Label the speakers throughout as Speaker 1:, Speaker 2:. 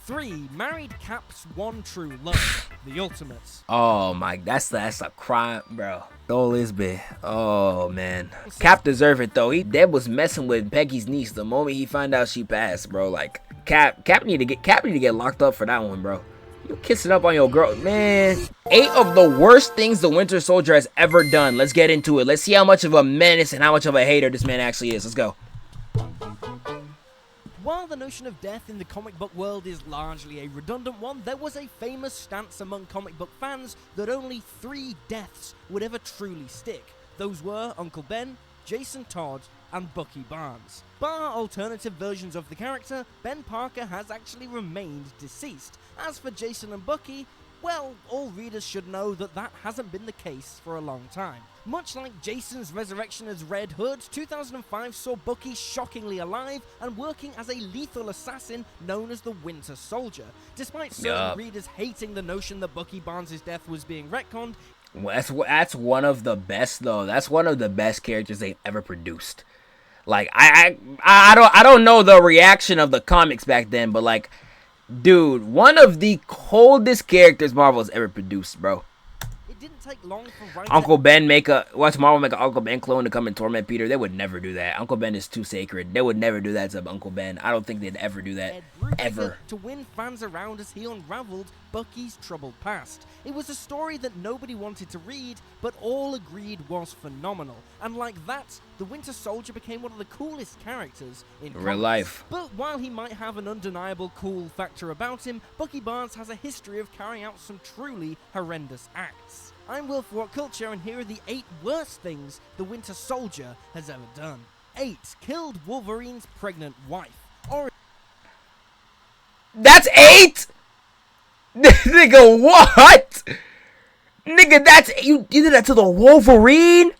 Speaker 1: 3. Married Cap's one true love, the Ultimates.
Speaker 2: Oh my, that's a crime, bro. Stole his bit. Oh man, Cap deserved it though. Deb was messing with Peggy's niece the moment he found out she passed, bro. Like Cap need to get locked up for that one, bro. You kissing up on your girl, man. 8 of the worst things the Winter Soldier has ever done. Let's get into it. Let's see how much of a menace and how much of a hater this man actually is. Let's go.
Speaker 1: While the notion of death in the comic book world is largely a redundant one, there was a famous stance among comic book fans that only 3 deaths would ever truly stick. Those were Uncle Ben, Jason Todd, and Bucky Barnes. Bar alternative versions of the character, Ben Parker has actually remained deceased. As for Jason and Bucky, well, all readers should know that that hasn't been the case for a long time. Much like Jason's resurrection as Red Hood, 2005 saw Bucky shockingly alive and working as a lethal assassin known as the Winter Soldier. Despite certain readers hating the notion that Bucky Barnes' death was being retconned,
Speaker 2: that's one of the best though. That's one of the best characters they've ever produced. Like I don't know the reaction of the comics back then, but like, dude, one of the coldest characters Marvel's ever produced, bro.
Speaker 1: it didn't take long for
Speaker 2: Uncle Ben watch Marvel make an Uncle Ben clone to come and torment Peter. They would never do that. Uncle Ben is too sacred. They would never do that to Uncle Ben. I don't think they'd ever do that. Ever.
Speaker 1: To win fans around as he unraveled Bucky's troubled past. It was a story that nobody wanted to read, but all agreed was phenomenal. And like that, the Winter Soldier became one of the coolest characters in
Speaker 2: real
Speaker 1: comics.
Speaker 2: life.
Speaker 1: But while he might have an undeniable cool factor about him, Bucky Barnes has a history of carrying out some truly horrendous acts. I'm Will for What Culture, and here are the 8 worst things the Winter Soldier has ever done. 8. Killed Wolverine's pregnant wife.
Speaker 2: That's 8? Nigga, what? Nigga, that's you did that to the Wolverine?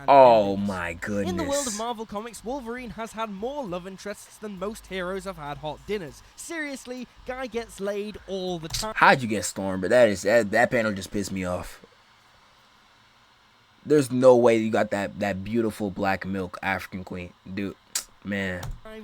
Speaker 2: Oh my goodness.
Speaker 1: In the world of Marvel Comics, Wolverine has had more love interests than most heroes have had hot dinners. Seriously, guy gets laid all the time.
Speaker 2: How'd you get Storm? But that panel just pissed me off. There's no way you got that beautiful black milk African queen, dude. Man,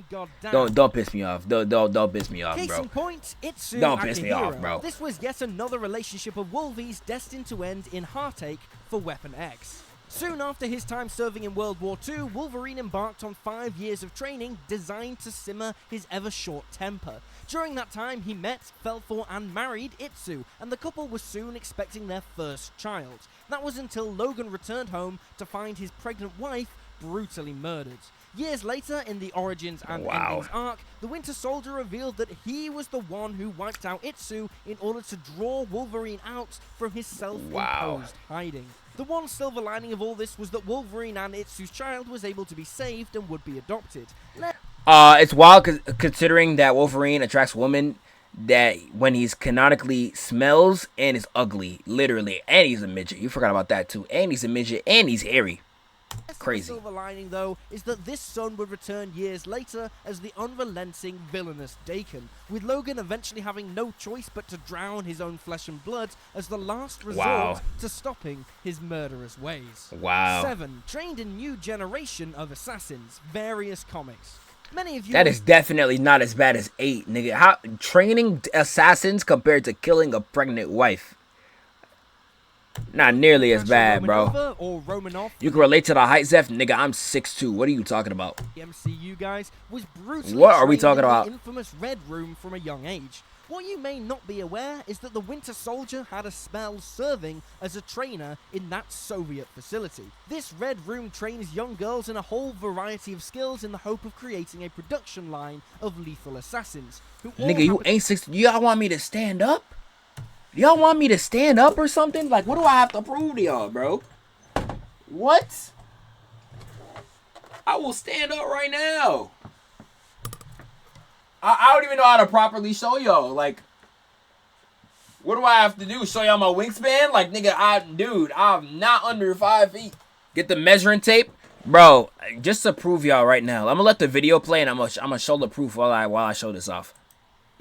Speaker 2: don't piss me off. Don't piss me off, bro.
Speaker 1: Case in point, Itsu
Speaker 2: don't piss me off, bro.
Speaker 1: This was yet another relationship of Wolvie's destined to end in heartache for Weapon X. Soon after his time serving in World War II, Wolverine embarked on 5 years of training designed to simmer his ever-short temper. During that time, he met, fell for, and married Itsu, and the couple was soon expecting their first child. That was until Logan returned home to find his pregnant wife brutally murdered. Years later, in the Origins and Endings arc, the Winter Soldier revealed that he was the one who wiped out Itsu in order to draw Wolverine out from his self-imposed hiding. The one silver lining of all this was that Wolverine and Itsu's child was able to be saved and would be adopted.
Speaker 2: It's wild considering that Wolverine attracts women that when he's canonically smells and is ugly, literally, and he's a midget. You forgot about that too. And he's a midget and he's hairy. Crazy.
Speaker 1: The silver lining, though, is that this son would return years later as the unrelenting, villainous Daken, with Logan eventually having no choice but to drown his own flesh and blood as the last resort to stopping his murderous ways. 7. Trained a new generation of assassins, various comics. Many of you
Speaker 2: that is definitely not as bad as 8, nigga. How training assassins compared to killing a pregnant wife? Not nearly as bad, bro.
Speaker 1: Or
Speaker 2: you can relate to the height, Zeph. Nigga, I'm 6'2". What are you talking about?
Speaker 1: The MCU guys was brutally
Speaker 2: what are we talking about?
Speaker 1: The infamous Red Room from a young age. What you may not be aware is that the Winter Soldier had a spell serving as a trainer in that Soviet facility. This Red Room trains young girls in a whole variety of skills in the hope of creating a production line of lethal assassins.
Speaker 2: Nigga, you ain't 6. Y'all want me to stand up? Y'all want me to stand up or something? Like, what do I have to prove to y'all, bro? What? I will stand up right now. I don't even know how to properly show y'all. Like, what do I have to do? Show y'all my wingspan? Like, nigga, I'm not under 5 feet. Get the measuring tape. Bro, just to prove y'all right now. I'm gonna let the video play and I'm gonna show the proof while I show this off.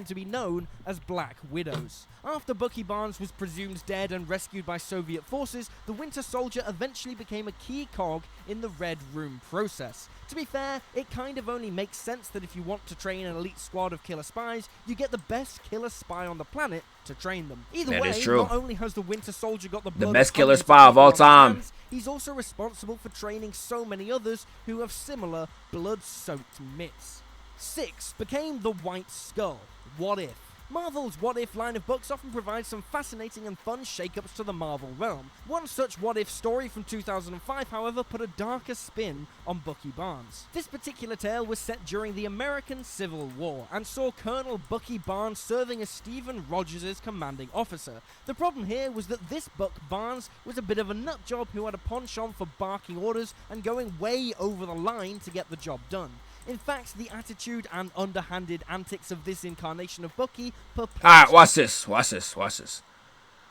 Speaker 1: to be known as Black Widows. After Bucky Barnes was presumed dead and rescued by Soviet forces, the Winter Soldier eventually became a key cog in the Red Room process. To be fair, it kind of only makes sense that if you want to train an elite squad of killer spies, you get the best killer spy on the planet to train them. Either way, not only has the Winter Soldier got the
Speaker 2: best killer spy of all time,
Speaker 1: hands, he's also responsible for training so many others who have similar blood-soaked mitts. 6 became the White Skull. What If? Marvel's What If line of books often provides some fascinating and fun shake-ups to the Marvel realm. One such What If story from 2005, however, put a darker spin on Bucky Barnes. This particular tale was set during the American Civil War and saw Colonel Bucky Barnes serving as Stephen Rogers' commanding officer. The problem here was that this Buck Barnes was a bit of a nutjob who had a penchant for barking orders and going way over the line to get the job done. In fact, the attitude and underhanded antics of this incarnation of Bucky perplexed.
Speaker 2: Alright, watch this. Watch this. Watch this.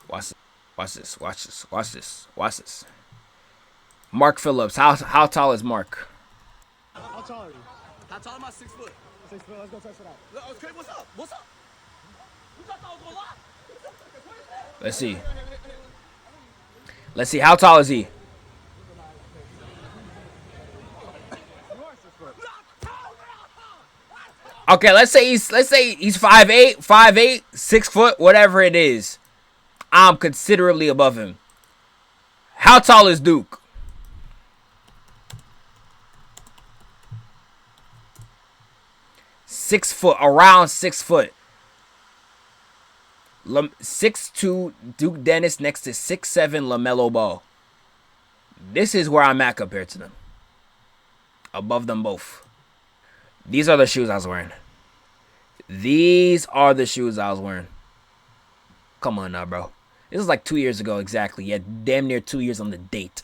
Speaker 2: Watch this. Watch this. Watch this. Watch this. Watch this. Mark Phillips. How tall is Mark?
Speaker 3: How tall are you? How tall am I? 6 foot. 6 foot. Let's go test it out. Okay, what's up? What's up? You thought I was gonna lie?
Speaker 2: Let's see. Let's see. How tall is he? Okay, let's say he's 5'8", 5'8", 6 foot, whatever it is. I'm considerably above him. How tall is Duke? Six foot, around 6 foot. 6'2", Duke Dennis next to 6'7", LaMelo Ball. This is where I'm at compared to them. Above them both. These are the shoes I was wearing. These are the shoes I was wearing. Come on now, bro. This is like 2 years ago exactly. Yeah, damn near 2 years on the date.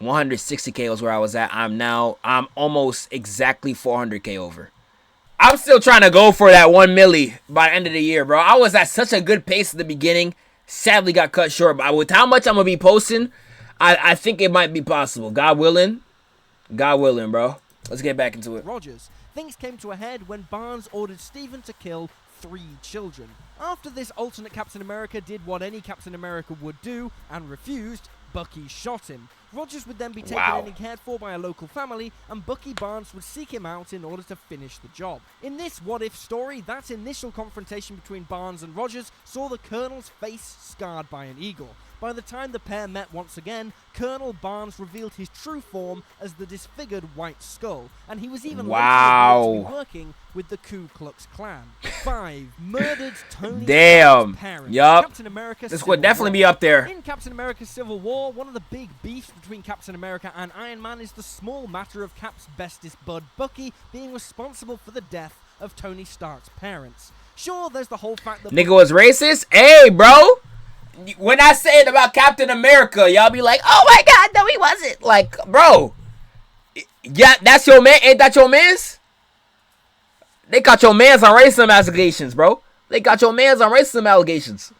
Speaker 2: 160K was where I was at. I'm almost exactly 400K over. I'm still trying to go for that 1 milli by the end of the year, bro. I was at such a good pace at the beginning. Sadly got cut short. But with how much I'm going to be posting, I think it might be possible. God willing. God willing, bro. Let's get back into it.
Speaker 1: Rogers. Things came to a head when Barnes ordered Stephen to kill 3 children. After this, alternate Captain America did what any Captain America would do and refused. Bucky shot him. Rogers would then be taken in and cared for by a local family, and Bucky Barnes would seek him out in order to finish the job. In this what-if story, that initial confrontation between Barnes and Rogers saw the Colonel's face scarred by an eagle. By the time the pair met once again, Colonel Barnes revealed his true form as the disfigured White Skull, and he was even later revealed to be working with the Ku Klux Klan. 5. Murdered Tony Stark's parents. Captain America
Speaker 2: this would definitely be up there.
Speaker 1: In Captain America Civil War, one of the big beefs between Captain America and Iron Man is the small matter of Cap's bestest bud Bucky being responsible for the death of Tony Stark's parents. Sure, there's the whole fact that
Speaker 2: nigga was racist. Hey, bro. When I say it about Captain America, y'all be like, oh my God, no, he wasn't. Like, bro. Yeah, that's your man. Ain't that your man's? They got your man's on racism allegations, bro. They got your man's on racism allegations.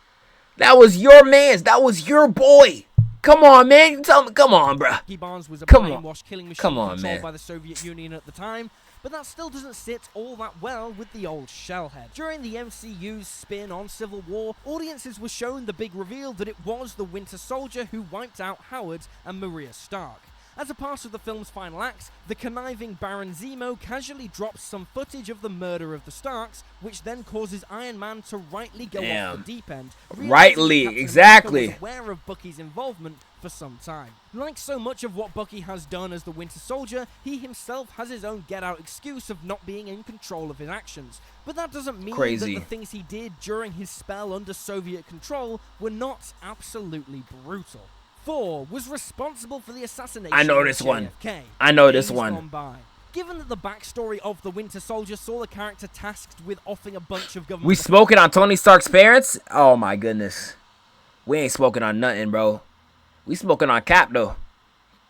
Speaker 2: That was your man's. That was your boy. Come on, man. You tell me. Come on, bro.
Speaker 1: Bucky Barnes was a brainwashed killing machine controlled
Speaker 2: man.
Speaker 1: by the Soviet Union at the time, but that still doesn't sit all that well with the old shellhead. During the MCU's spin on Civil War, audiences were shown the big reveal that it was the Winter Soldier who wiped out Howard and Maria Stark. As a part of the film's final acts, the conniving Baron Zemo casually drops some footage of the murder of the Starks, which then causes Iron Man to rightly go off the deep end.
Speaker 2: Rightly, exactly.
Speaker 1: Was aware of Bucky's involvement for some time. Like so much of what Bucky has done as the Winter Soldier, he himself has his own get-out excuse of not being in control of his actions. But that doesn't mean that the things he did during his spell under Soviet control were not absolutely brutal. 4 was responsible for the assassination of JFK.
Speaker 2: I know this one.
Speaker 1: Given that the backstory of the Winter Soldier saw the character tasked with offing a bunch of government...
Speaker 2: We spoken on Tony Stark's parents? Oh my goodness. We ain't spoken on nothing, bro. We spoken on Cap, though.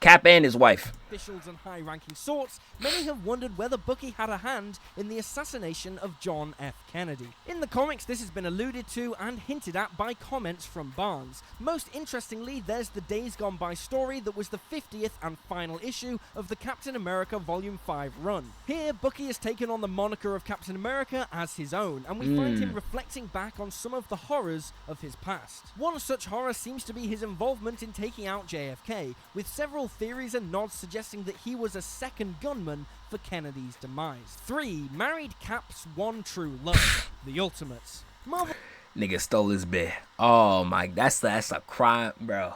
Speaker 2: Cap and his wife.
Speaker 1: officials and high-ranking sorts, many have wondered whether Bucky had a hand in the assassination of John F. Kennedy. In the comics, this has been alluded to and hinted at by comments from Barnes. Most interestingly, there's the Days Gone By story that was the 50th and final issue of the Captain America Volume 5 run. Here, Bucky has taken on the moniker of Captain America as his own, and we find him reflecting back on some of the horrors of his past. One such horror seems to be his involvement in taking out JFK, with several theories and nods suggesting that he was a second gunman for Kennedy's demise. 3. Married Cap's one true love, the Ultimates. Marvel
Speaker 2: Nigga stole his bed. Oh my, that's a crime, bro.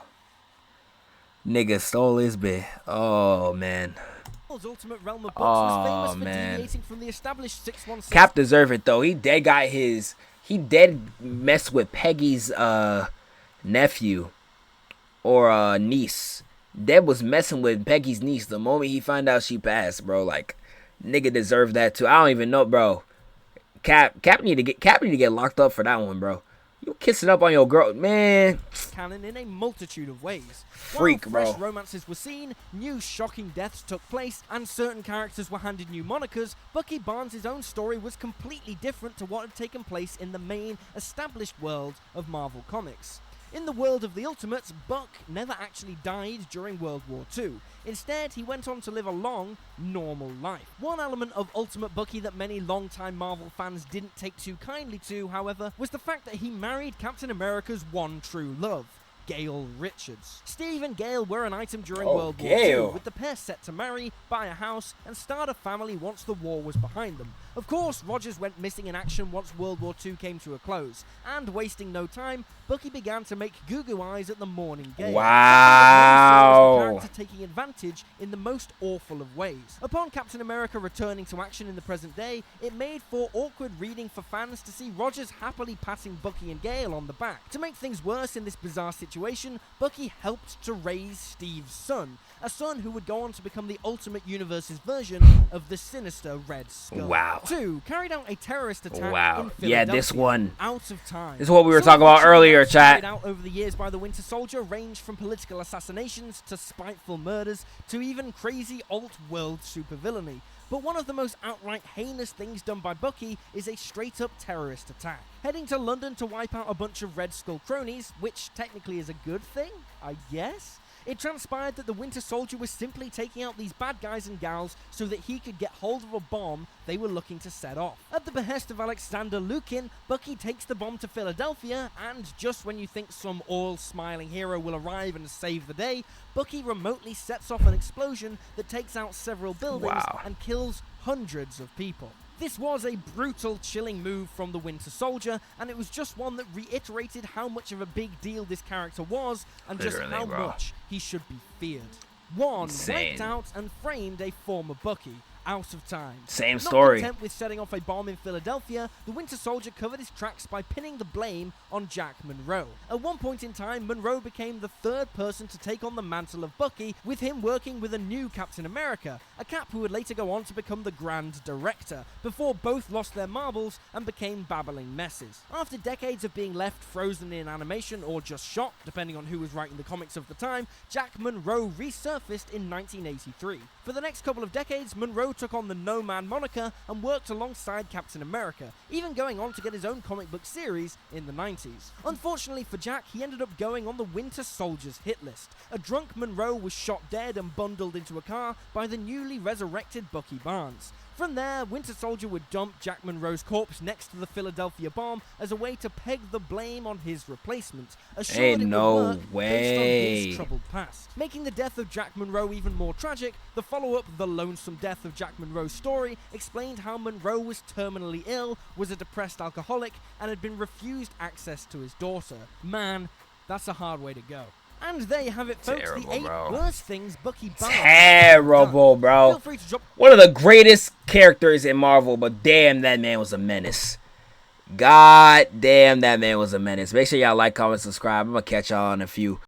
Speaker 2: Nigga stole his bed. Oh man.
Speaker 1: Ultimate Realm of Books was famous for deviating from the established 616.
Speaker 2: Cap deserve it though. He dead messed with Peggy's nephew or niece. Deb was messing with Peggy's niece the moment he found out she passed, bro. Like, nigga deserved that too. I don't even know, bro. Cap need to get locked up for that one, bro. You kissing up on your girl, man.
Speaker 1: Canon in a multitude of ways.
Speaker 2: Freak,
Speaker 1: While fresh
Speaker 2: bro.
Speaker 1: romances were seen, new shocking deaths took place, and certain characters were handed new monikers, Bucky Barnes' own story was completely different to what had taken place in the main established world of Marvel Comics. In the world of the Ultimates, Buck never actually died during World War II. Instead, he went on to live a long, normal life. One element of Ultimate Bucky that many longtime Marvel fans didn't take too kindly to, however, was the fact that he married Captain America's one true love, Gail Richards. Steve and Gail were an item during World War II, with the pair set to marry, buy a house, and start a family once the war was behind them. Of course, Rogers went missing in action once World War II came to a close, and wasting no time, Bucky began to make goo-goo eyes at the mourning Gail.
Speaker 2: Wow.
Speaker 1: The character taking advantage in the most awful of ways. Upon Captain America returning to action in the present day, it made for awkward reading for fans to see Rogers happily patting Bucky and Gail on the back. To make things worse in this bizarre situation, Bucky helped to raise Steve's son, a son who would go on to become the Ultimate Universe's version of the sinister Red Skull.
Speaker 2: Wow.
Speaker 1: 2. Carried out a terrorist attack in
Speaker 2: Wow.
Speaker 1: Philadelphia.
Speaker 2: Yeah, this one.
Speaker 1: Out of time.
Speaker 2: This is what we were
Speaker 1: Some
Speaker 2: talking
Speaker 1: of the
Speaker 2: about earlier,
Speaker 1: attacks carried
Speaker 2: chat.
Speaker 1: out over the years by the Winter Soldier ranged from political assassinations to spiteful murders to even crazy alt-world supervillainy. But one of the most outright heinous things done by Bucky is a straight-up terrorist attack. Heading to London to wipe out a bunch of Red Skull cronies, which technically is a good thing, I guess? It transpired that the Winter Soldier was simply taking out these bad guys and gals so that he could get hold of a bomb they were looking to set off. At the behest of Alexander Lukin, Bucky takes the bomb to Philadelphia, and just when you think some all-smiling hero will arrive and save the day, Bucky remotely sets off an explosion that takes out several buildings and kills hundreds of people. This was a brutal, chilling move from the Winter Soldier, and it was just one that reiterated how much of a big deal this character was, and just how much he should be feared. 1. Wiped out and framed a former Bucky. Out of time.
Speaker 2: Same story.
Speaker 1: Not content with setting off a bomb in Philadelphia, the Winter Soldier covered his tracks by pinning the blame on Jack Monroe. At one point in time, Monroe became the third person to take on the mantle of Bucky, with him working with a new Captain America, a Cap who would later go on to become the Grand Director, before both lost their marbles and became babbling messes. After decades of being left frozen in animation or just shot, depending on who was writing the comics of the time, Jack Monroe resurfaced in 1983. For the next couple of decades, Monroe took on the No Man moniker and worked alongside Captain America, even going on to get his own comic book series in the 90s. Unfortunately for Jack, he ended up going on the Winter Soldier's hit list. A drunk Monroe was shot dead and bundled into a car by the newly resurrected Bucky Barnes. From there, Winter Soldier would dump Jack Monroe's corpse next to the Philadelphia bomb as a way to peg the blame on his replacement, assured it would work based on his troubled past. Making the death of Jack Monroe even more tragic, the follow-up, The Lonesome Death of Jack Monroe's story, explained how Monroe was terminally ill, was a depressed alcoholic, and had been refused access to his daughter. Man, that's a hard way to go. And there you have it, folks.
Speaker 2: Terrible,
Speaker 1: the 8
Speaker 2: bro.
Speaker 1: worst things Bucky Barnes
Speaker 2: Terrible, bro.
Speaker 1: Feel free to drop
Speaker 2: one of the greatest characters in Marvel, but damn, that man was a menace. God damn, that man was a menace. Make sure y'all like, comment, subscribe. I'm gonna catch y'all in a few.